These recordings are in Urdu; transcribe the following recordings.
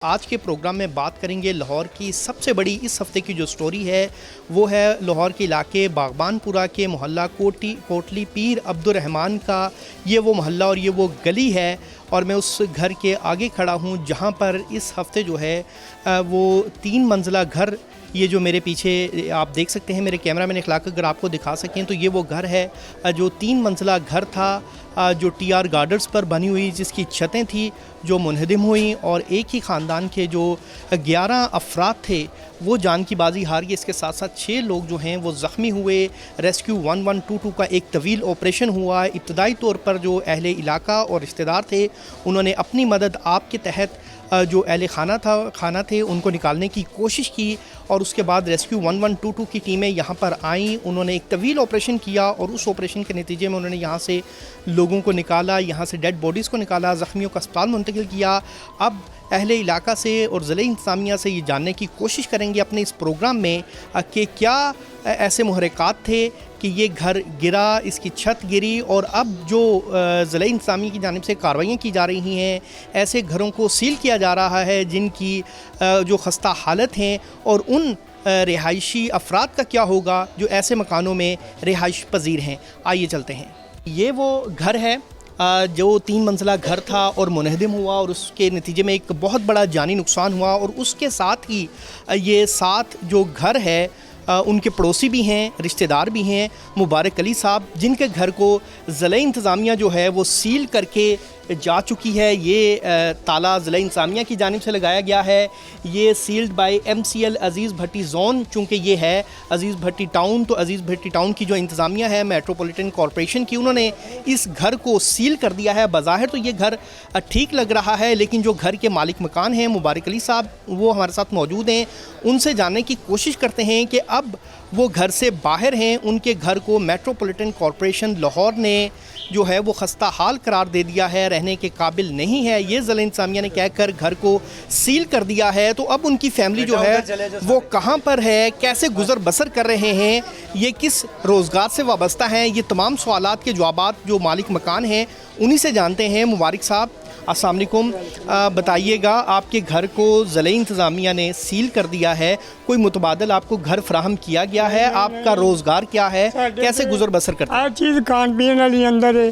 آج کے پروگرام میں بات کریں گے لاہور کی سب سے بڑی اس ہفتے کی جو سٹوری ہے وہ ہے لاہور کے علاقے باغبان پورہ کے محلہ کوٹلی پیر عبد الرحمن کا یہ وہ محلہ اور یہ وہ گلی ہے، اور میں اس گھر کے آگے کھڑا ہوں جہاں پر اس ہفتے جو ہے وہ 3 منزلہ گھر، یہ جو میرے پیچھے آپ دیکھ سکتے ہیں، میرے کیمرہ مین اخلاق اگر آپ کو دکھا سکیں تو یہ وہ گھر ہے جو 3 منزلہ گھر تھا جو ٹی آر گارڈرز پر بنی ہوئی، جس کی چھتیں تھیں جو منہدم ہوئیں، اور ایک ہی خاندان کے جو 11 افراد تھے وہ جان کی بازی ہار گئے۔ اس کے ساتھ ساتھ 6 لوگ جو ہیں وہ زخمی ہوئے۔ ریسکیو 1122 کا ایک طویل آپریشن ہوا۔ ابتدائی طور پر جو اہل علاقہ اور رشتہ دار تھے انہوں نے اپنی مدد آپ کے تحت جو اہل خانہ تھے ان کو نکالنے کی کوشش کی، اور اس کے بعد ریسکیو 1122 کی ٹیمیں یہاں پر آئیں، انہوں نے ایک طویل آپریشن کیا، اور اس آپریشن کے نتیجے میں انہوں نے یہاں سے لوگوں کو نکالا، یہاں سے ڈیڈ باڈیز کو نکالا، زخمیوں کا اسپتال منتقل کیا۔ اب اہل علاقہ سے اور ضلعی انتظامیہ سے یہ جاننے کی کوشش کریں گے اپنے اس پروگرام میں کہ کیا ایسے محرکات تھے کہ یہ گھر گرا، اس کی چھت گری، اور اب جو ضلعی انتظامیہ کی جانب سے کارروائیاں کی جا رہی ہیں، ایسے گھروں کو سیل کیا جا رہا ہے جن کی جو خستہ حالت ہیں، اور ان رہائشی افراد کا کیا ہوگا جو ایسے مکانوں میں رہائش پذیر ہیں۔ آئیے چلتے ہیں۔ یہ وہ گھر ہے جو 3 منزلہ گھر تھا اور منہدم ہوا، اور اس کے نتیجے میں ایک بہت بڑا جانی نقصان ہوا، اور اس کے ساتھ ہی یہ 7 جو گھر ہے ان کے پڑوسی بھی ہیں، رشتہ دار بھی ہیں، مبارک علی صاحب، جن کے گھر کو ضلعی انتظامیہ جو ہے وہ سیل کر کے جا چکی ہے۔ یہ تالا ضلعی انتظامیہ کی جانب سے لگایا گیا ہے۔ یہ sealed by MCL Aziz Bhatti zone, چونکہ یہ ہے عزیز بھٹی ٹاؤن، تو عزیز بھٹی ٹاؤن کی جو انتظامیہ ہے میٹروپولیٹن کارپوریشن کی، انہوں نے اس گھر کو سیل کر دیا ہے۔ بظاہر تو یہ گھر ٹھیک لگ رہا ہے، لیکن جو گھر کے مالک مکان ہیں مبارک علی صاحب، وہ ہمارے ساتھ موجود ہیں، ان سے جاننے کی کوشش کرتے ہیں کہ اب وہ گھر سے باہر ہیں، ان کے گھر کو میٹروپولیٹن کارپوریشن لاہور نے جو ہے وہ خستہ حال قرار دے دیا ہے، رہنے کے قابل نہیں ہے، یہ ضلع انتظامیہ نے کہہ کر گھر کو سیل کر دیا ہے۔ تو اب ان کی فیملی جو ہے وہ کہاں پر ہے، کیسے گزر بسر کر رہے ہیں، یہ کس روزگار سے وابستہ ہیں، یہ تمام سوالات کے جوابات جو مالک مکان ہیں انہی سے جانتے ہیں۔ مبارک صاحب السلام علیکم، بتائیے گا آپ کے گھر کو ضلعی انتظامیہ نے سیل کر دیا ہے، کوئی متبادل آپ کو گھر فراہم کیا گیا ہے، آپ کا روزگار کیا ہے، کیسے گزر بسر کرتے ہیں؟ ہر چیز کھان پین والی اندر ہے،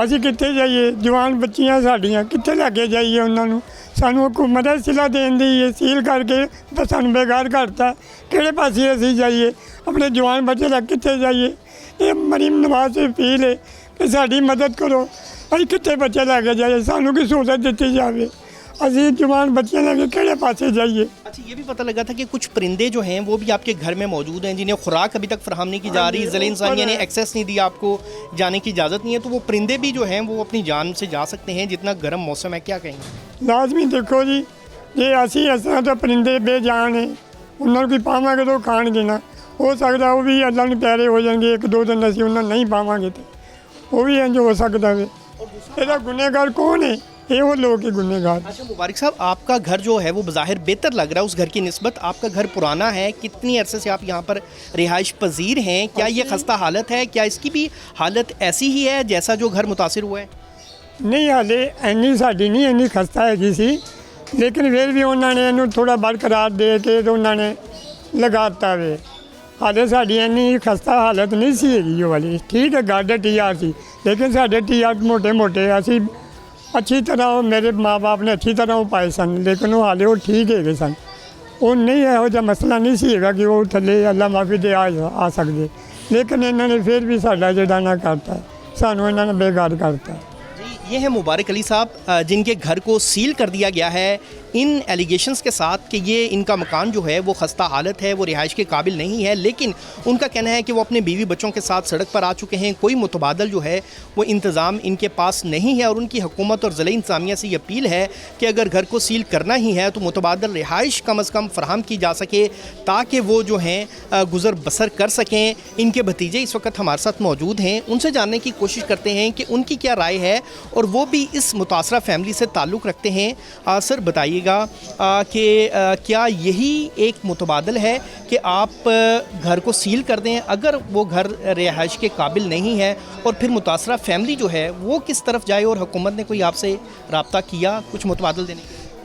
ਅਸੀਂ ਕਿੱਥੇ ਜਾਈਏ? ਜਵਾਨ ਬੱਚੀਆਂ ਸਾਡੀਆਂ ਕਿੱਥੇ ਲੈ ਕੇ ਜਾਈਏ ਉਹਨਾਂ ਨੂੰ? ਸਾਨੂੰ ਹਕੂਮਤ ਸਿਲਾ ਦੇਣ ਦੀ ਹੈ, ਸੀਲ ਕਰਕੇ ਸਾਨੂੰ ਬੇਕਾਰ ਕਰਤਾ, ਕਿਹੜੇ ਪਾਸੇ ਅਸੀਂ ਜਾਈਏ? ਆਪਣੇ ਜਵਾਨ ਬੱਚੇ ਲੈ ਕਿੱਥੇ ਜਾਈਏ? ਇਹ ਮਰੀਮ ਨਵਾਜ਼ ਦੀ ਅਪੀਲ ਹੈ ਕਿ ਸਾਡੀ ਮਦਦ ਕਰੋ, ਅਸੀਂ ਕਿੱਥੇ ਬੱਚੇ ਲੈ ਕੇ ਜਾਈਏ? ਸਾਨੂੰ ਕੀ ਸਹੂਲਤ ਦਿੱਤੀ ਜਾਵੇ, ਅਸੀਂ جوان بچے لے کے کہڑے پاسے جائیے؟ اچھا، یہ بھی پتہ لگا تھا کہ کچھ پرندے جو ہیں وہ بھی آپ کے گھر میں موجود ہیں جنہیں خوراک ابھی تک فراہم نہیں کی جا رہی، ضلع انتظامیہ نے ایکسیس نہیں دیا، آپ کو جانے کی اجازت نہیں ہے، تو وہ پرندے بھی جو ہیں وہ اپنی جان سے جا سکتے ہیں جتنا گرم موسم ہے، کیا کہیں گے؟ لازمی دیکھو جی، جی اسی اس طرح تو پرندے بے جان ہیں، انہوں کو پاواں گے تو کھان گے نا، ہو سکتا وہ بھی اللہ نے پیارے ہو جائیں گے، 1-2 دن اسی انہوں نہیں پاواں گے تو وہ بھی انج ہو سکتا ہے۔ یہ گنہگار کون ہے؟ یہ وہ لوگ ہی گنہگار۔ اچھا مبارک صاحب، آپ کا گھر جو ہے وہ بظاہر بہتر لگ رہا ہے اس گھر کی نسبت، آپ کا گھر پرانا ہے، کتنی عرصے سے آپ یہاں پر رہائش پذیر ہیں؟ کیا یہ خستہ حالت ہے؟ کیا اس کی بھی حالت ایسی ہی ہے جیسا جو گھر متاثر ہوا ہے؟ نہیں، ہالے اینی ساڈی نہیں اینی خستہ ہے سی، لیکن پھر بھی انہوں نے انہوں تھوڑا برقرار دے کے تو انہوں نے لگاتا وے، ہالے ساڈی اینی خستہ حالت نہیں سی ہے جو والی، ٹھیک ہے گاڈر ٹی آر سی، لیکن ساڈے ٹی آر موٹے موٹے اسی اچھی طرح میرے ماں باپ نے اچھی طرح وہ پائے سن، لیکن وہ حالے وہ ٹھیک ہے سن، وہ نہیں یہو جہا مسئلہ نہیں سی ہے کہ وہ تھلے اللہ معافی دے آ سکتے، لیکن انہوں نے پھر بھی ساڈا جڑا نہ کرتا ہے، سانوں انہوں نے بےگار کرتا ہے۔ یہ ہے مبارک علی صاحب جن کے گھر کو سیل کر دیا گیا ہے ان ایلیگیشنز کے ساتھ کہ یہ ان کا مکان جو ہے وہ خستہ حالت ہے، وہ رہائش کے قابل نہیں ہے، لیکن ان کا کہنا ہے کہ وہ اپنے بیوی بچوں کے ساتھ سڑک پر آ چکے ہیں، کوئی متبادل جو ہے وہ انتظام ان کے پاس نہیں ہے، اور ان کی حکومت اور ضلع انتظامیہ سے یہ اپیل ہے کہ اگر گھر کو سیل کرنا ہی ہے تو متبادل رہائش کم از کم فراہم کی جا سکے تاکہ وہ جو ہیں گزر بسر کر سکیں۔ ان کے بھتیجے اس وقت ہمارے ساتھ موجود ہیں، ان سے جاننے کی کوشش کرتے ہیں کہ ان کی کیا رائے ہے، اور وہ بھی اس متاثرہ فیملی سے تعلق رکھتے ہیں۔ سر بتائیے گا کہ کیا یہی ایک متبادل ہے کہ آپ گھر کو سیل کر دیں اگر وہ گھر رہائش کے قابل نہیں ہے، اور پھر متاثرہ فیملی جو ہے وہ کس طرف جائے، اور حکومت نے کوئی آپ سے رابطہ کیا کچھ متبادل دینے کے؟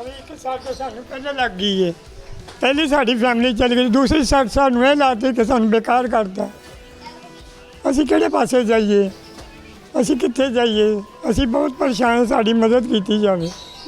ਇੱਕ ਸਾਲ ਤੋਂ ਸਾਨੂੰ ਪਹਿਲੇ ਲੱਗ ਗਈ ਏ, ਪਹਿਲੀ ਸਾਡੀ ਫੈਮਿਲੀ ਚਲੀ ਗਈ, ਦੂਸਰੀ ਸਾਲ ਸਾਨੂੰ ਇਹ ਲਾਤੇ ਕਿ ਸਾਨੂੰ ਬੇਕਾਰ ਕਰਤਾ। ਅਸੀਂ ਕਿਹੜੇ ਪਾਸੇ ਜਾਈਏ, ਅਸੀਂ ਕਿੱਥੇ ਜਾਈਏ, ਅਸੀਂ ਬਹੁਤ ਪਰੇਸ਼ਾਨ ਹਾਂ, ਸਾਡੀ ਮਦਦ ਕੀਤੀ ਜਾਵੇ,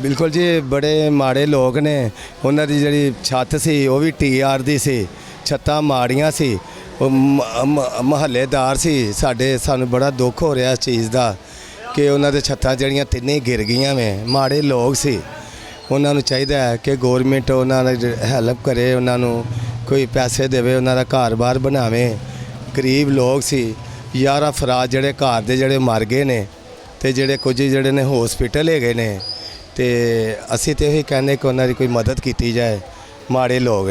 ਬਿਲਕੁਲ ਜੀ, ਬੜੇ ਮਾੜੇ ਲੋਕ ਨੇ। ਉਹਨਾਂ ਦੀ ਜਿਹੜੀ ਛੱਤ ਸੀ ਉਹ ਵੀ TR ਦੀ ਸੀ, ਛੱਤਾਂ ਮਾੜੀਆਂ ਸੀ। ਉਹ ਮਹੱਲੇਦਾਰ ਸੀ ਸਾਡੇ, ਸਾਨੂੰ ਬੜਾ ਦੁੱਖ ਹੋ ਰਿਹਾ ਇਸ ਚੀਜ਼ ਦਾ ਕਿ ਉਹਨਾਂ ਦੇ ਛੱਤਾਂ ਜਿਹੜੀਆਂ ਤਿੰਨੇ ਗਿਰ ਗਈਆਂ ਵੇ। ਮਾੜੇ ਲੋਕ ਸੀ, ਉਹਨਾਂ ਨੂੰ ਚਾਹੀਦਾ ਹੈ ਕਿ ਗੌਰਮੈਂਟ ਉਹਨਾਂ ਦੀ ਹੈਲਪ ਕਰੇ, ਉਹਨਾਂ ਨੂੰ ਕੋਈ ਪੈਸੇ ਦੇਵੇ, ਉਹਨਾਂ ਦਾ ਘਰ-ਬਾਰ ਬਣਾਵੇ। ਗਰੀਬ ਲੋਕ ਸੀ। 11 ਅਫਰਾਦ ਜਿਹੜੇ ਘਰ ਦੇ ਜਿਹੜੇ ਮਰ ਗਏ ਨੇ ਤੇ ਜਿਹੜੇ ਕੁਝ ਜਿਹੜੇ ਨੇ ਹਸਪੀਟਲ ਹੈਗੇ ਨੇ, ਤੇ ਅਸੀਂ ਤੇ ਇਹੀ ਕਹਿੰਦੇ ਕਿ ਉਹਨਾਂ ਦੀ ਕੋਈ ਮਦਦ ਕੀਤੀ ਜਾਏ, ਮਾੜੇ ਲੋਕ।